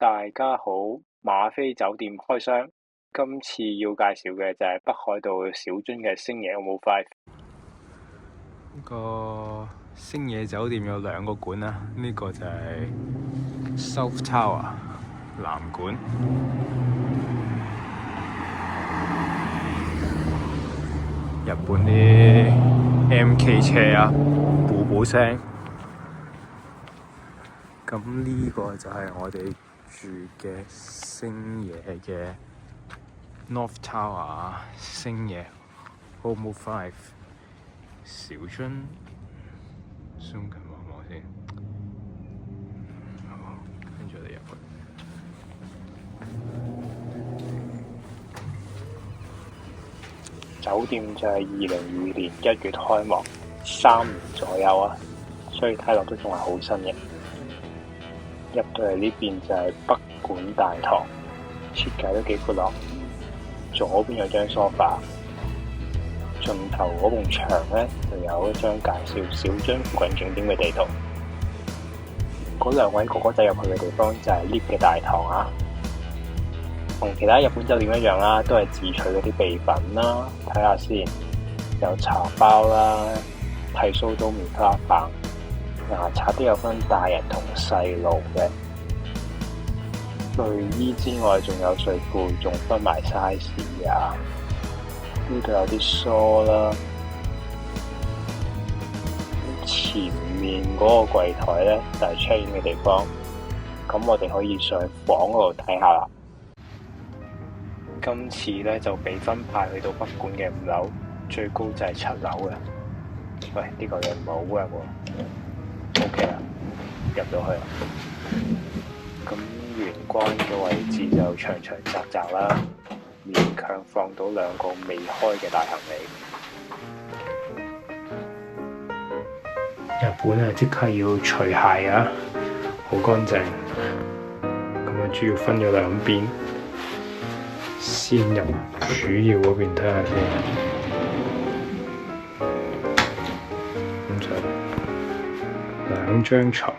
大家好，馬菲酒店開箱。今次要介紹嘅就係北海道小樽嘅星野 OMO5。呢個星野酒店有兩個館啦，呢個就係 South Tower 南館。日本啲 MK 車啊，嗶嗶聲。咁呢個就係我哋住嘅星野嘅 North Tower 星野 OMO5 小樽。zoom近望望先，好，跟住我哋入去。酒店就係2022年1月開幕，3年左右啊，所以睇落都仲係好新嘅。入到嚟呢邊就係北館大堂，設計都幾闊落。左邊有張梳化，盡頭嗰埲牆呢就有一張介紹小樽附近景點嘅地圖。嗰兩位哥哥仔入去嘅地方就係 lift 嘅大堂啊。同其他日本酒店一樣啦，都係自取嗰啲備品啦。睇下先，有茶包啦，剃鬚刀、棉花棒、牙刷都有分大人同細路嘅。睡衣之外，仲有睡褲，仲分埋 size 啊。呢度有啲梳啦。前面嗰個櫃台咧就係 check in 嘅地方，咁我哋可以上房嗰度睇下啦。今次咧就被分派去到北館嘅5樓，最高就係7樓嘅。喂，呢個嘢唔係好 work 喎。OK 啦，入咗去啦。咁玄關嘅位置就長長窄窄啦，勉強放到2個未開嘅大行李。日本啊，即刻要除鞋啊，好乾淨。咁啊，主要分咗兩邊。先入主要嗰邊睇下先，咁就2張床。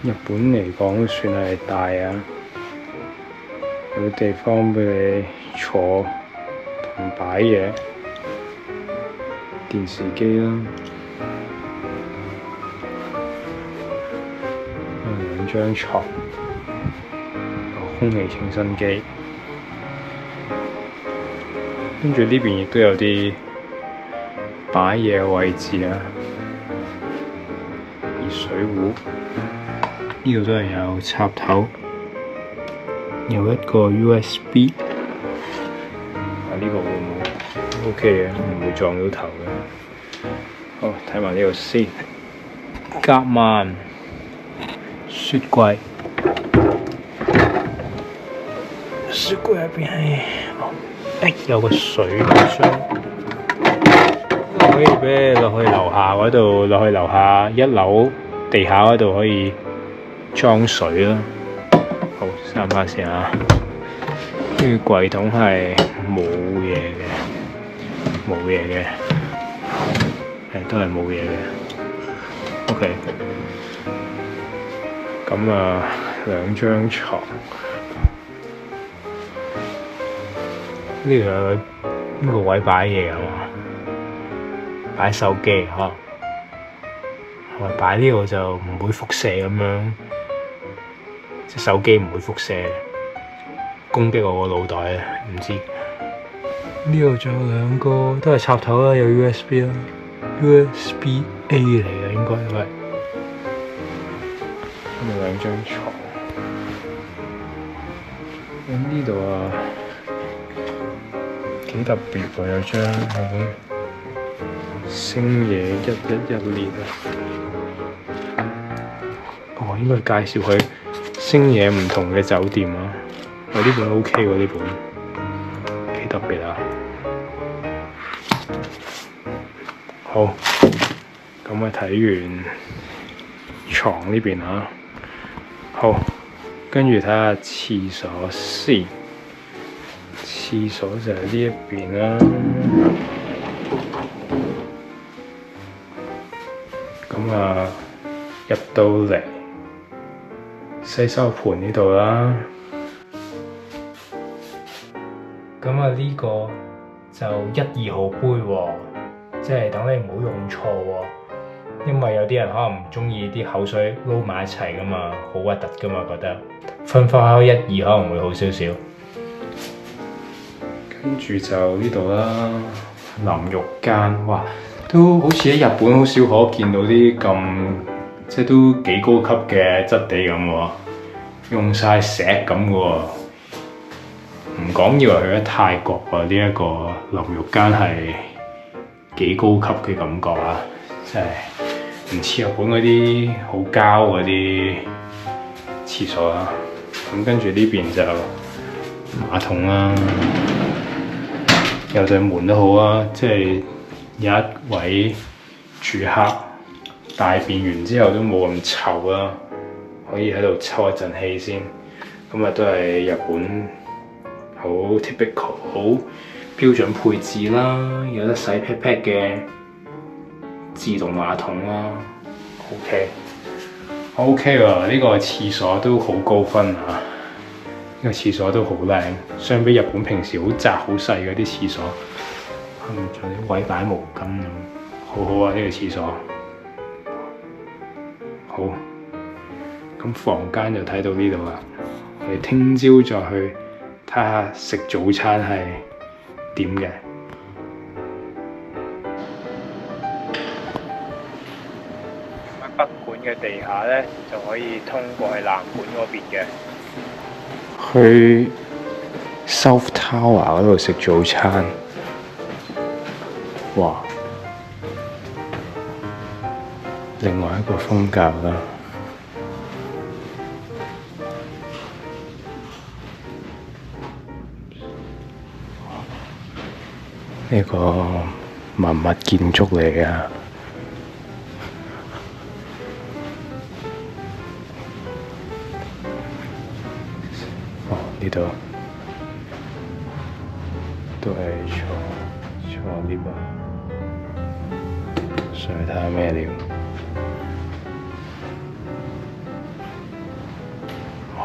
日本嚟講都算係大啊，有地方俾你坐同擺嘢，電視機啦，有2張床。空氣清新機，跟住呢邊亦都有啲擺嘢嘅位置啊，熱水壺，呢度都係有插頭，有一個 USB， 呢個會唔會 OK 嘅，唔會撞到頭嘅。好，睇埋呢個先，夾萬雪櫃。雪櫃入邊係，有個水箱，可以俾你落去樓下嗰度，落去樓下1樓地下嗰度可以裝水啦。好，閂返先啊。跟住櫃桶係冇嘢嘅，冇嘢嘅，都係冇嘢嘅。OK， 咁啊，2張床。呢度有呢個位擺嘢係嘛？擺手機嗬，係咪擺呢個就唔會輻射咁樣？即手機唔會輻射攻擊我個腦袋啊！唔知呢度仲有2個都係插頭啦，有 USB 啦，USB A 嚟嘅應該係。咁有2張床，咁呢度啊〜幾特別喎，有張係星野111列啊！哦，應該介紹佢星野唔同嘅酒店啊！呢本 OK 喎，呢本幾特別啊！好，咁啊睇完床呢邊啊，好，跟住睇下廁所先。廁所就係呢一邊啦，咁啊入到嚟洗手盆呢度啦。咁啊呢個就1、2號杯喎，即係等你唔好用錯喎。因為有啲人可能唔中意啲口水撈埋一齊噶嘛，好核突噶嘛，覺得分開1、2可能會好少少。跟住就呢度啦，淋浴間，哇，都好似喺日本好少可見到啲咁，即係都幾高級嘅質地咁喎，用晒石咁嘅喎。唔講以為去咗泰國喎，呢一個淋浴間係幾高級嘅感覺啊！真係唔似日本嗰啲好膠嗰啲廁所啦。咁跟住呢邊就馬桶啦，有對門都好啊，即係有一位住客大便完之後都冇咁臭啦，可以喺度抽一陣氣先。咁啊都係日本好 typical 好標準配置啦，有得洗 pat pat 嘅自動馬桶啦。OK 喎，呢個廁所都好高分啊！呢個廁所都好靚，相比日本平時好窄好細嗰啲廁所，仲有啲位擺毛巾咁，好好啊！呢個廁所好，咁房間就睇到呢度啦。我哋聽朝再去睇下食早餐係點嘅。北館嘅地下咧就可以通過去南館嗰邊嘅。去 South Tower 嗰度食早餐，哇！另外一個風格啦。呢個文物建築嚟嘅。呢度都係坐 lift 啊，上去睇下咩料。哇！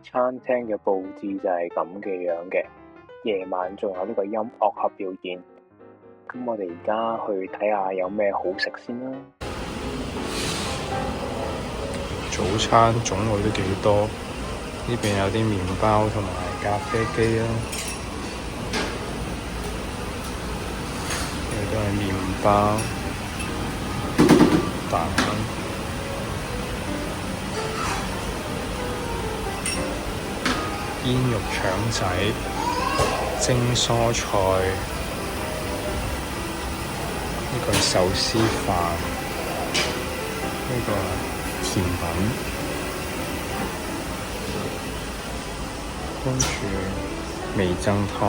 餐廳嘅佈置就係咁嘅樣嘅。夜晚仲有呢個音樂盒表演，咁我哋而家去睇下有咩好食先啦。早餐種類都幾多，呢邊有啲麵包同埋咖啡機啦，呢度都係麵包、蛋、煙肉腸仔、蒸蔬菜，呢個係壽司飯，呢個甜品，跟住味噌湯，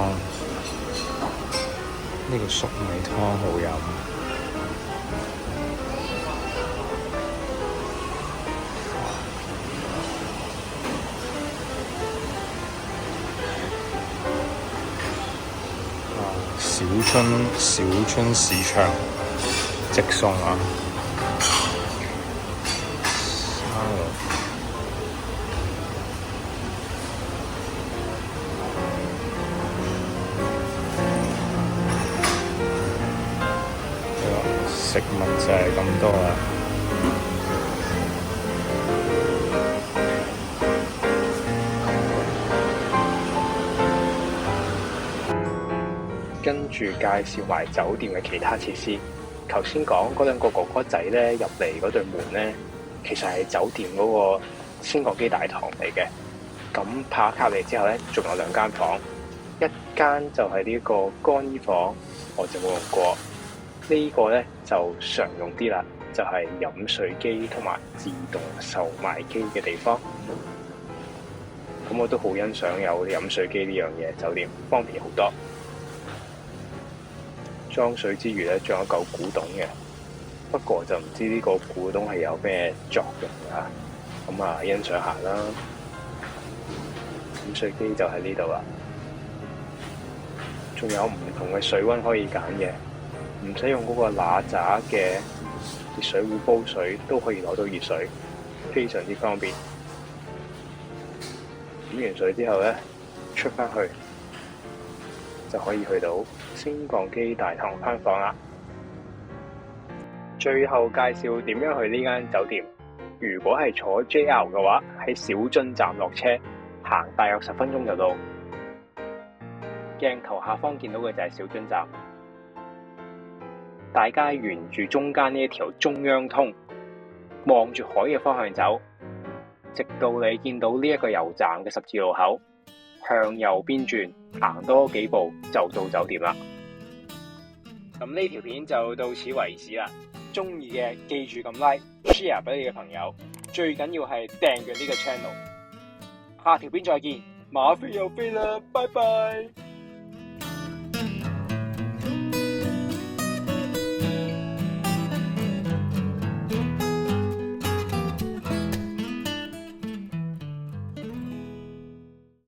呢個粟米湯好飲。小春市場直送啊！食物就係咁多啦。跟住介紹埋酒店嘅其他設施。頭先講嗰兩個哥哥仔咧入嚟嗰對門咧，其實係酒店嗰個升降機大堂嚟嘅。咁拍卡嚟之後咧，仲有2間房，一間就係呢個乾衣房，我就冇用過。呢個咧就常用啲啦，就係飲水機同埋自動售賣機嘅地方。咁我都好欣賞有飲水機呢樣嘢，酒店方便好多。裝水之餘咧，仲有嚿古董嘅，不過就唔知呢個古董係有咩作用啊？咁啊，欣賞下啦。飲水機就喺呢度啦。仲有唔同嘅水溫可以揀嘅，唔使用嗰個嗱喳嘅熱水壺煲水都可以攞到熱水，非常之方便。飲完水之後咧，出返去就可以去到升降機大堂間房啦。最後介紹點樣去呢間酒店。如果係坐 JR 嘅話，喺小樽站落車，行大約10分鐘就到。鏡頭下方見到嘅就係小樽站。大家沿住中間呢一條中央通，望住海嘅方向走，直到你見到呢一個油站嘅十字路口，向右邊轉，行多幾步就到酒店啦。咁呢條片就到此為止啦。中意嘅記住撳 like、share 俾你嘅朋友，最緊要係訂閱呢個 channel。下條片再見，馬飛又飛啦，拜拜。